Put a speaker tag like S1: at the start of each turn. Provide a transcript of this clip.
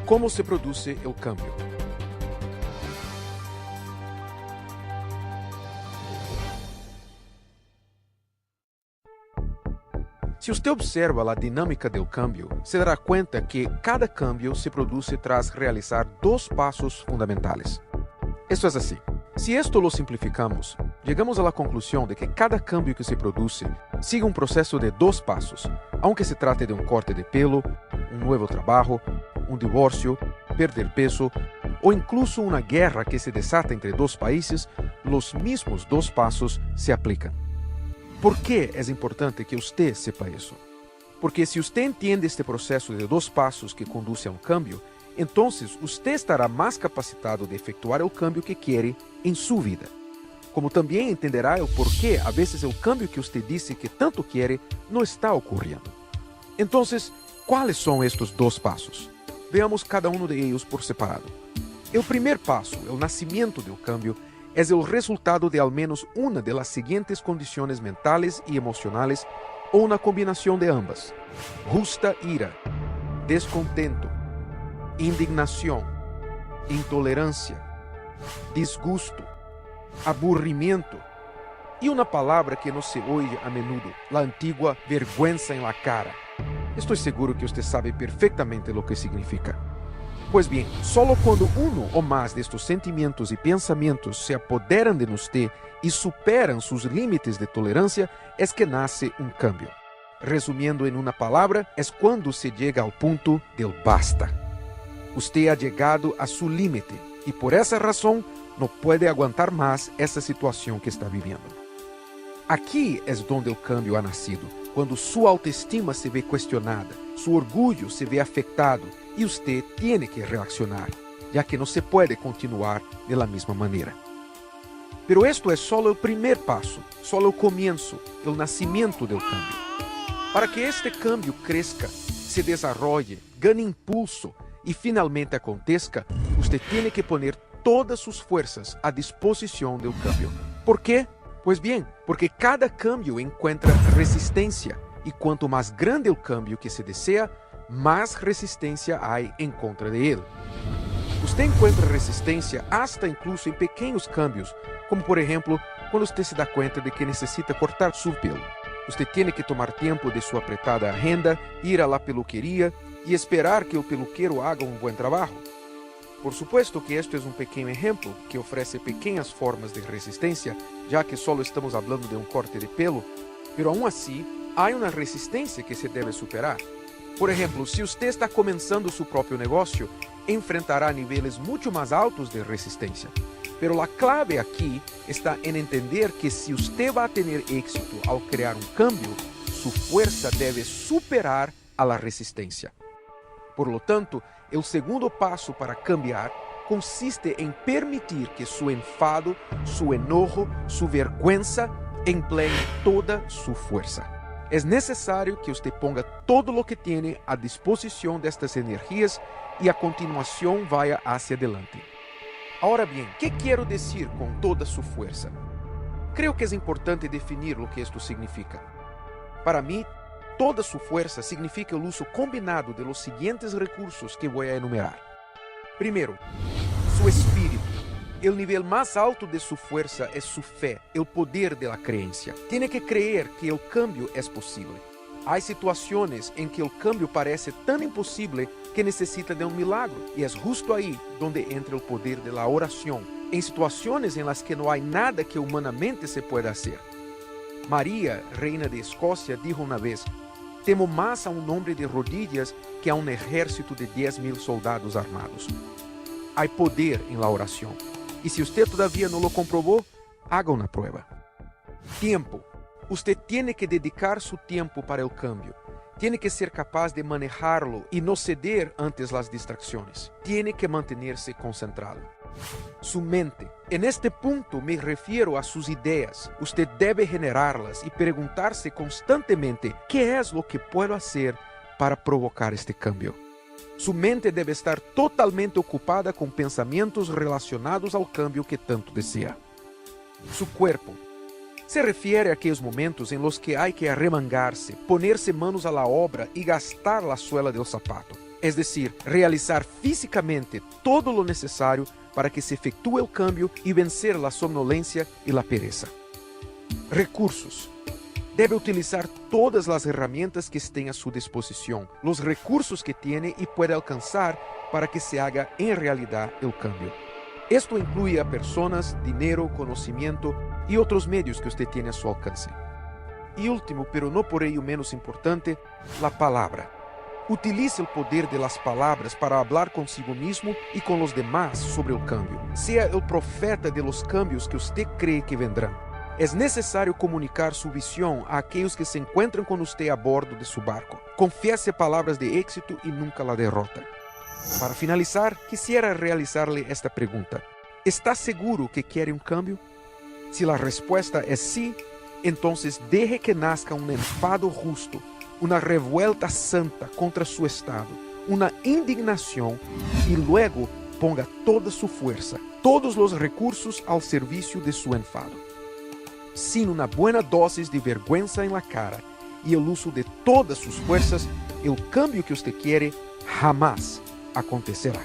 S1: Como se produce el cambio? Se usted observa la dinámica del cambio, se dará cuenta que cada cambio se produce tras realizar dos pasos fundamentales. Esto es así. Si esto lo simplificamos, llegamos a la conclusión de que cada cambio que se produce sigue un proceso de dos pasos, aunque se trate de un corte de pelo, un nuevo trabajo, un divorcio, perder peso o incluso una guerra que se desata entre dos países, los mismos dos pasos se aplican. ¿Por qué es importante que usted sepa eso? Porque si usted entiende este proceso de dos pasos que conduce a un cambio, entonces usted estará más capacitado de efectuar el cambio que quiere en su vida. Como también entenderá el por qué a veces el cambio que usted dice que tanto quiere no está ocurriendo. Entonces, ¿cuáles son estos dos pasos? Veamos cada uno de ellos por separado. El primer paso, el nacimiento del cambio, es el resultado de al menos una de las siguientes condiciones mentales y emocionales o una combinación de ambas: justa ira, descontento, indignación, intolerancia, disgusto, aburrimiento y una palabra que no se oye a menudo, la antigua vergüenza en la cara. Estoy seguro que usted sabe perfectamente lo que significa. Pues bien, solo cuando uno o más de estos sentimientos y pensamientos se apoderan de usted y superan sus límites de tolerancia, es que nace un cambio. Resumiendo en una palabra, es cuando se llega al punto del basta. Usted ha llegado a su límite y por esa razón no puede aguantar más esa situación que está viviendo. Aquí es donde el cambio ha nacido, cuando su autoestima se ve cuestionada, su orgullo se ve afectado y usted tiene que reaccionar, ya que no se puede continuar de la misma manera. Pero esto es solo el primer paso, solo el comienzo, el nacimiento del cambio. Para que este cambio crezca, se desarrolle, gane impulso y finalmente acontezca, usted tiene que poner todas sus fuerzas a disposición del cambio. ¿Por qué? Pues bien, porque cada cambio encuentra resistencia y cuanto más grande el cambio que se desea, más resistencia hay en contra de él. Usted encuentra resistencia hasta incluso en pequeños cambios, como por ejemplo, cuando usted se da cuenta de que necesita cortar su pelo. Usted tiene que tomar tiempo de su apretada agenda, ir a la peluquería y esperar que el peluquero haga un buen trabajo. Por supuesto que esto es un pequeño ejemplo que ofrece pequeñas formas de resistencia, ya que solo estamos hablando de un corte de pelo, pero aún así hay una resistencia que se debe superar. Por ejemplo, si usted está comenzando su propio negocio, enfrentará niveles mucho más altos de resistencia. Pero la clave aquí está en entender que si usted va a tener éxito al crear un cambio, su fuerza debe superar a la resistencia. Por lo tanto, el segundo paso para cambiar consiste en permitir que su enfado, su enojo, su vergüenza empleen toda su fuerza. Es necesario que usted ponga todo lo que tiene a disposición de estas energías y a continuación vaya hacia adelante. Ahora bien, ¿qué quiero decir con toda su fuerza? Creo que es importante definir lo que esto significa. Para mí, toda su fuerza significa el uso combinado de los siguientes recursos que voy a enumerar. Primero, su espíritu. El nivel más alto de su fuerza es su fe, el poder de la creencia. Tiene que creer que el cambio es posible. Hay situaciones en que el cambio parece tan imposible que necesita de un milagro, y es justo ahí donde entra el poder de la oración, en situaciones en las que no hay nada que humanamente se pueda hacer. María, reina de Escocia, dijo una vez: temo más a un hombre de rodillas que a un ejército de 10,000 soldados armados. Hay poder en la oración. Y si usted todavía no lo comprobó, haga una prueba. Tiempo. Usted tiene que dedicar su tiempo para el cambio. Tiene que ser capaz de manejarlo y no ceder ante las distracciones. Tiene que mantenerse concentrado. Su mente. En este punto me refiero a sus ideas. Usted debe generarlas y preguntarse constantemente: ¿qué es lo que puedo hacer para provocar este cambio? Su mente debe estar totalmente ocupada con pensamientos relacionados al cambio que tanto desea. Su cuerpo. Se refiere a aquellos momentos en los que hay que arremangarse, ponerse manos a la obra y gastar la suela del zapato. es decir, realizar físicamente todo lo necesario para que se efectúe el cambio y vencer la somnolencia y la pereza. Recursos. Debe utilizar todas las herramientas que estén a su disposición, los recursos que tiene y puede alcanzar para que se haga en realidad el cambio. Esto incluye a personas, dinero, conocimiento y otros medios que usted tiene a su alcance. Y último, pero no por ello menos importante, la palabra. Utilice el poder de las palabras para hablar consigo mismo y con los demás sobre el cambio. Sea el profeta de los cambios que usted cree que vendrán. Es necesario comunicar su visión a aquellos que se encuentran con usted a bordo de su barco. Confiese palabras de éxito y nunca la derrota. Para finalizar, quisiera realizarle esta pregunta. ¿Está seguro que quiere un cambio? Si la respuesta es sí, entonces deje que nazca un enfado justo, una revuelta santa contra su estado, una indignación y luego ponga toda su fuerza, todos los recursos al servicio de su enfado. Sin una buena dosis de vergüenza en la cara y el uso de todas sus fuerzas, el cambio que usted quiere jamás acontecerá.